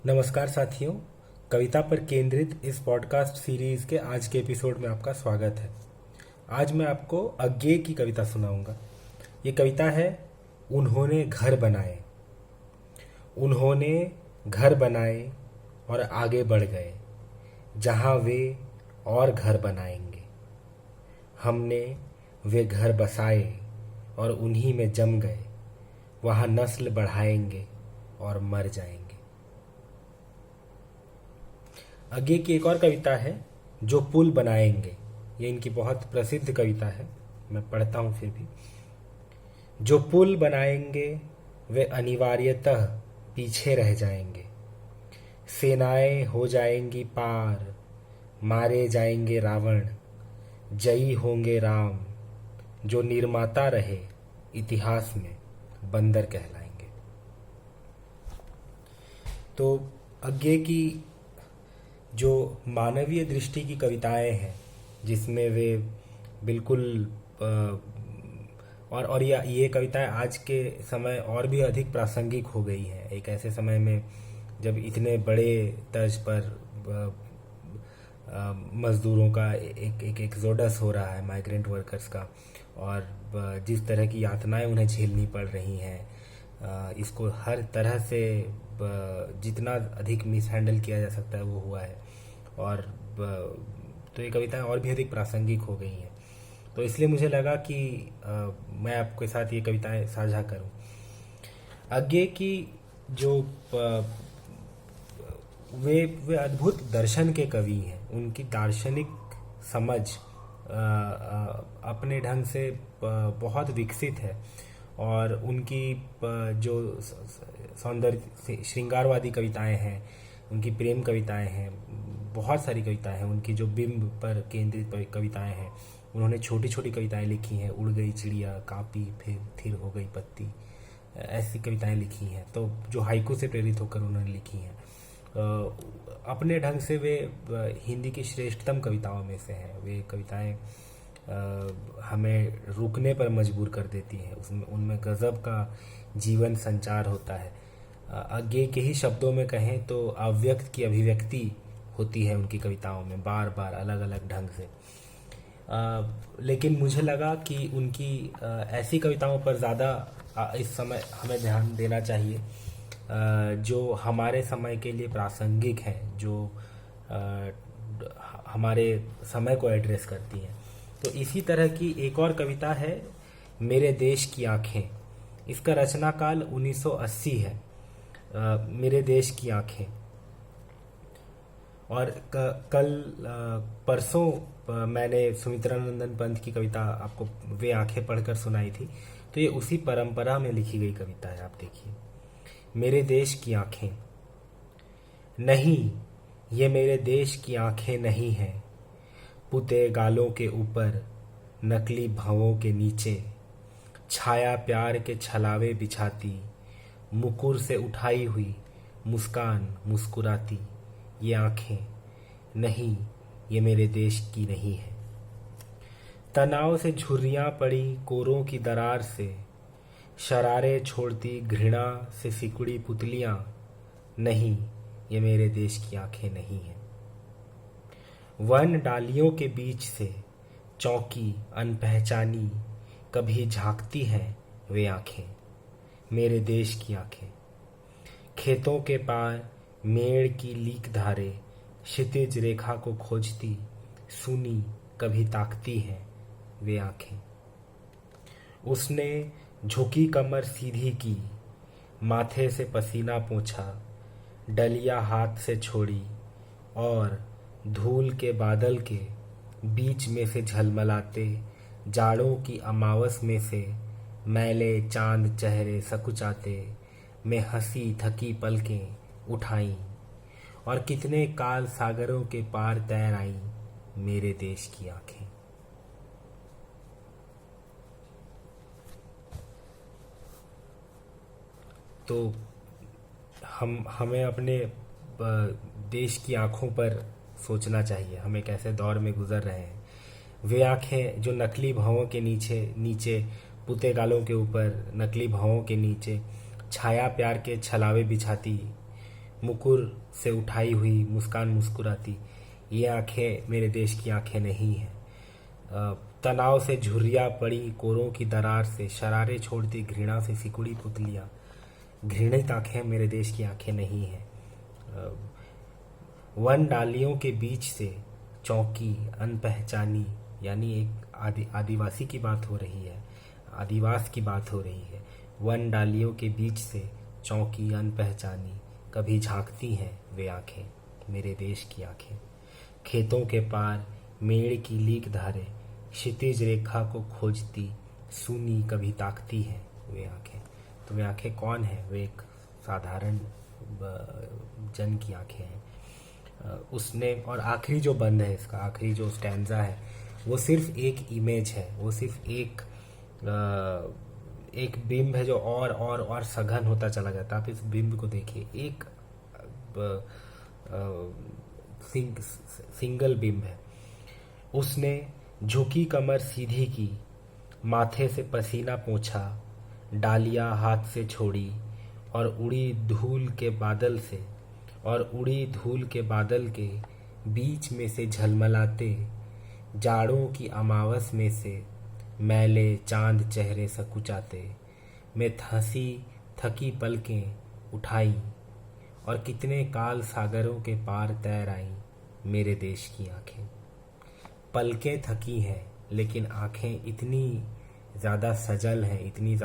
नमस्कार साथियों। कविता पर केंद्रित इस पॉडकास्ट सीरीज़ के आज के एपिसोड में आपका स्वागत है। आज मैं आपको अज्ञे की कविता सुनाऊंगा। ये कविता है उन्होंने घर बनाए। उन्होंने घर बनाए और आगे बढ़ गए, जहाँ वे और घर बनाएंगे। हमने वे घर बसाए और उन्हीं में जम गए, वहाँ नस्ल बढ़ाएंगे और मर जाएंगे। आगे की एक और कविता है जो पुल बनाएंगे। ये इनकी बहुत प्रसिद्ध कविता है, मैं पढ़ता हूँ फिर भी। जो पुल बनाएंगे वे अनिवार्यतः पीछे रह जाएंगे। सेनाएं हो जाएंगी पार, मारे जाएंगे रावण, जयी होंगे राम। जो निर्माता रहे इतिहास में बंदर कहलाएंगे। तो आगे की जो मानवीय दृष्टि की कविताएं हैं, जिसमें वे बिल्कुल और ये कविताएं आज के समय और भी अधिक प्रासंगिक हो गई हैं। एक ऐसे समय में जब इतने बड़े तर्ज पर मज़दूरों का एक एक्सोडस हो रहा है, माइग्रेंट वर्कर्स का, और जिस तरह की यातनाएं उन्हें झेलनी पड़ रही हैं, इसको हर तरह से जितना अधिक मिस हैंडल किया जा सकता है वो हुआ है। और तो ये कविताएं और भी अधिक प्रासंगिक हो गई हैं। तो इसलिए मुझे लगा कि मैं आपके साथ ये कविताएं साझा करूं। आगे की जो वे अद्भुत दर्शन के कवि हैं। उनकी दार्शनिक समझ अपने ढंग से बहुत विकसित है, और उनकी जो सौंदर्य श्रृंगारवादी कविताएं हैं, उनकी प्रेम कविताएं हैं, बहुत सारी कविताएं हैं। उनकी जो बिंब पर केंद्रित कविताएं हैं, उन्होंने छोटी छोटी कविताएं लिखी हैं। उड़ गई चिड़िया, कांपी फिर थिर हो गई पत्ती, ऐसी कविताएं लिखी हैं, तो जो हाइकू से प्रेरित होकर उन्होंने लिखी हैं। अपने ढंग से वे हिंदी की श्रेष्ठतम कविताओं में से हैं। वे कविताएं हमें रुकने पर मजबूर कर देती हैं। उनमें गज़ब का जीवन संचार होता है। आगे के ही शब्दों में कहें तो अव्यक्त की अभिव्यक्ति होती है उनकी कविताओं में, बार बार अलग अलग ढंग से। लेकिन मुझे लगा कि उनकी ऐसी कविताओं पर ज़्यादा इस समय हमें ध्यान देना चाहिए जो हमारे समय के लिए प्रासंगिक हैं, जो हमारे समय को एड्रेस करती हैं। तो इसी तरह की एक और कविता है मेरे देश की आँखें। इसका रचना काल 1980 है। मेरे देश की आँखें। और कल परसों मैंने सुमित्रानंदन पंत की कविता आपको वे आँखें पढ़कर सुनाई थी। तो ये उसी परंपरा में लिखी गई कविता है। आप देखिए, मेरे देश की आँखें। नहीं, ये मेरे देश की आँखें नहीं हैं, पुते गालों के ऊपर, नकली भवों के नीचे, छाया प्यार के छलावे बिछाती, मुकुर से उठाई हुई मुस्कान मुस्कुराती। ये आँखें नहीं, ये मेरे देश की नहीं है। तनाव से झुर्रियाँ पड़ी कोरों की दरार से, शरारे छोड़ती घृणा से सिकुड़ी पुतलियाँ। नहीं, ये मेरे देश की आँखें नहीं हैं। वन डालियों के बीच से चौंकी अनपहचानी, कभी झांकती हैं वे आँखें, मेरे देश की आँखें। खेतों के पार मेड़ की लीक धारे, क्षितिज रेखा को खोजती, सुनी कभी ताकती हैं वे आँखें। उसने झुकी कमर सीधी की, माथे से पसीना पोंछा, डलिया हाथ से छोड़ी, और धूल के बादल के बीच में से झलमलाते जाड़ों की अमावस में से मैले चांद चेहरे सकुचाते, मैं हंसी थकी पलकें उठाई, और कितने काल सागरों के पार तैर आई मेरे देश की आंखें। तो हमें अपने देश की आंखों पर सोचना चाहिए, हमें कैसे दौर में गुजर रहे हैं। वे आंखें जो नकली भावों के नीचे पुते गालों के ऊपर, नकली भावों के नीचे छाया प्यार के छलावे बिछाती, मुकुर से उठाई हुई मुस्कान मुस्कुराती, ये आंखें मेरे देश की आंखें नहीं हैं। तनाव से झुर्रियाँ पड़ी कोरों की दरार से, शरारे छोड़ती घृणा से सिकुड़ी पुतलियाँ, घृणित आंखें मेरे देश की आंखें नहीं हैं। वन डालियों के बीच से चौंकी अनपहचानी, यानी एक आदिवासी की बात हो रही है, आदिवास की बात हो रही है। वन डालियों के बीच से चौंकी अनपहचानी, कभी झांकती हैं वे आंखें मेरे देश की आंखें। खेतों के पार मेड़ की लीक धारे, क्षितिज रेखा को खोजती सूनी कभी ताकती हैं वे आंखें। तो वे आंखें कौन है? वे एक साधारण जन की आंखें हैं। उसने, और आखिरी जो बंद है इसका, आखिरी जो स्टैंजा है, वो सिर्फ एक इमेज है, वो सिर्फ एक बिंब है जो और सघन होता चला जाता है। आप इस बिंब को देखिए, एक सिंगल बिंब है। उसने झुकी कमर सीधी की, माथे से पसीना पोंछा, डालियां हाथ से छोड़ी और उड़ी धूल के बादल के बीच में से झलमलाते जाड़ों की अमावस में से मैले चांद चेहरे सकुचाते। मैं थकी पलकें उठाई और कितने काल सागरों के पार तैर आई मेरे देश की आंखें। पलकें थकी हैं लेकिन आंखें इतनी ज़्यादा सजल हैं, इतनी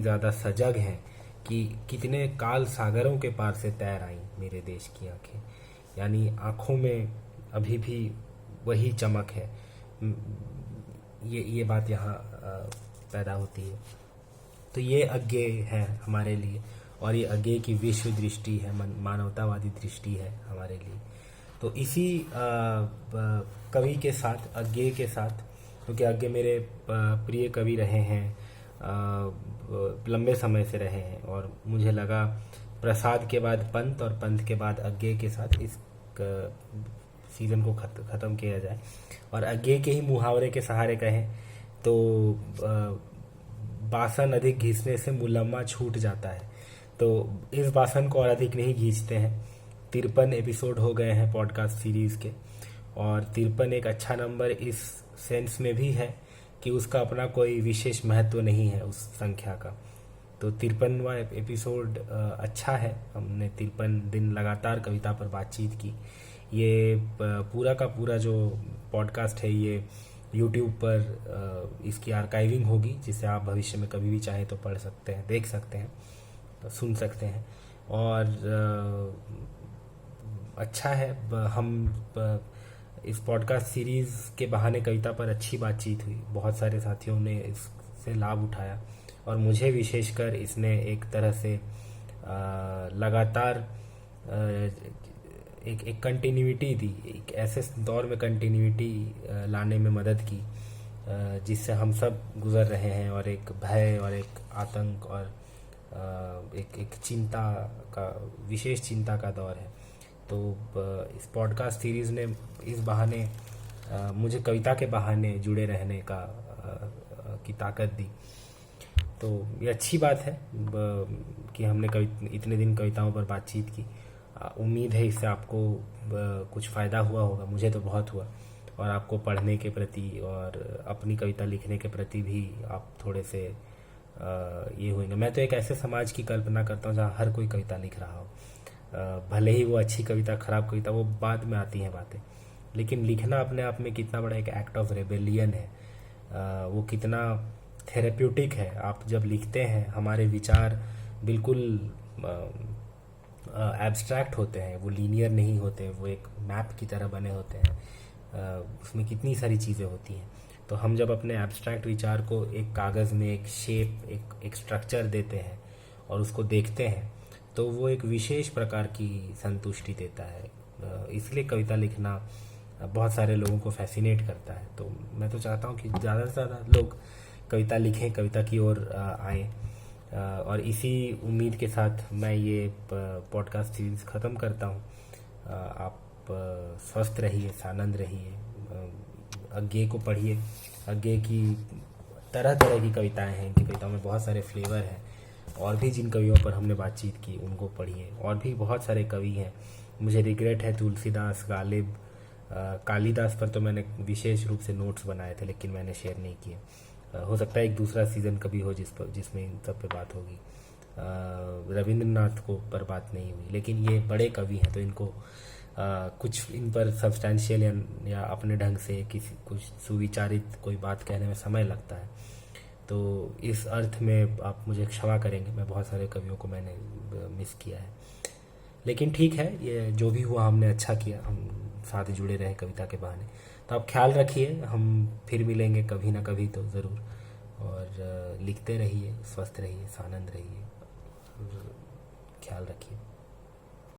ज़्यादा सजग हैं कि कितने काल सागरों के पार से तैर आई मेरे देश की आंखें। यानी आँखों में अभी भी वही चमक है। ये बात यहाँ पैदा होती है। तो ये अज्ञेय है हमारे लिए, और ये अज्ञेय की विश्व दृष्टि है, मानवतावादी दृष्टि है हमारे लिए। तो इसी कवि के साथ, अज्ञेय के साथ, क्योंकि अज्ञेय मेरे प्रिय कवि रहे हैं, लंबे समय से रहे हैं, और मुझे लगा प्रसाद के बाद पंत और पंत के बाद अज्ञेय के साथ इस सीज़न को ख़त्म किया जाए। और अज्ञेय के ही मुहावरे के सहारे कहें तो बासन अधिक घिसने से मुलम्मा छूट जाता है। तो इस बासन को और अधिक नहीं घींचते हैं। 53 एपिसोड हो गए हैं पॉडकास्ट सीरीज़ के, और 53 एक अच्छा नंबर इस सेंस में भी है कि उसका अपना कोई विशेष महत्व नहीं है उस संख्या का। तो 53वां एपिसोड अच्छा है। हमने 53 दिन लगातार कविता पर बातचीत की। ये पूरा का पूरा जो पॉडकास्ट है ये यूट्यूब पर इसकी आर्काइविंग होगी, जिसे आप भविष्य में कभी भी चाहें तो पढ़ सकते हैं, देख सकते हैं, सुन सकते हैं। और अच्छा है, हम इस पॉडकास्ट सीरीज़ के बहाने कविता पर अच्छी बातचीत हुई, बहुत सारे साथियों ने इससे लाभ उठाया, और मुझे विशेषकर इसने एक तरह से लगातार एक कंटिन्यूटी दी, एक ऐसे दौर में कंटिन्यूटी लाने में मदद की जिससे हम सब गुज़र रहे हैं, और एक भय और एक आतंक और एक चिंता का, विशेष चिंता का दौर है। तो इस पॉडकास्ट सीरीज़ ने इस बहाने मुझे कविता के बहाने जुड़े रहने की ताकत दी। तो ये अच्छी बात है कि हमने इतने दिन कविताओं पर बातचीत की। उम्मीद है इससे आपको कुछ फ़ायदा हुआ होगा। मुझे तो बहुत हुआ, और आपको पढ़ने के प्रति और अपनी कविता लिखने के प्रति भी आप थोड़े से ये होंगे। मैं तो एक ऐसे समाज की कल्पना करता हूँ जहाँ हर कोई कविता लिख रहा हो, भले ही वो अच्छी कविता, खराब कविता, वो बाद में आती हैं बातें, लेकिन लिखना अपने आप में कितना बड़ा एक एक्ट ऑफ रेबेलियन है, वो कितना थेरेप्यूटिक है। आप जब लिखते हैं, हमारे विचार बिल्कुल एब्स्ट्रैक्ट होते हैं, वो लीनियर नहीं होते, वो एक मैप की तरह बने होते हैं, उसमें कितनी सारी चीज़ें होती हैं। तो हम जब अपने एब्स्ट्रैक्ट विचार को एक कागज़ में एक शेप, एक स्ट्रक्चर देते हैं और उसको देखते हैं, तो वो एक विशेष प्रकार की संतुष्टि देता है। इसलिए कविता लिखना बहुत सारे लोगों को फैसिनेट करता है। तो मैं तो चाहता हूँ कि ज़्यादा से ज़्यादा लोग कविता लिखें, कविता की ओर आएँ, और इसी उम्मीद के साथ मैं ये पॉडकास्ट सीरीज़ ख़त्म करता हूँ। आप स्वस्थ रहिए, आनंद रहिए, अज्ञेय को पढ़िए। अज्ञेय की तरह तरह की कविताएं हैं, इनकी कविताओं में बहुत सारे फ्लेवर हैं, और भी जिन कवियों पर हमने बातचीत की उनको पढ़िए। और भी बहुत सारे कवि हैं, मुझे रिग्रेट है तुलसीदास, गालिब, कालिदास पर तो मैंने विशेष रूप से नोट्स बनाए थे लेकिन मैंने शेयर नहीं किए। हो सकता है एक दूसरा सीज़न कभी हो जिसमें इन सब पे बात होगी। रविंद्रनाथ को पर बात नहीं हुई, लेकिन ये बड़े कवि हैं तो इनको कुछ इन पर सब्सटैंशियल या अपने ढंग से किसी कुछ सुविचारित कोई बात कहने में समय लगता है। तो इस अर्थ में आप मुझे क्षमा करेंगे, मैं बहुत सारे कवियों को मैंने मिस किया है, लेकिन ठीक है, ये जो भी हुआ हमने अच्छा किया, हम साथ जुड़े रहे कविता के बहाने। तो आप ख्याल रखिए, हम फिर मिलेंगे कभी ना कभी तो ज़रूर। और लिखते रहिए, स्वस्थ रहिए, सानंद रहिए, ख्याल रखिए।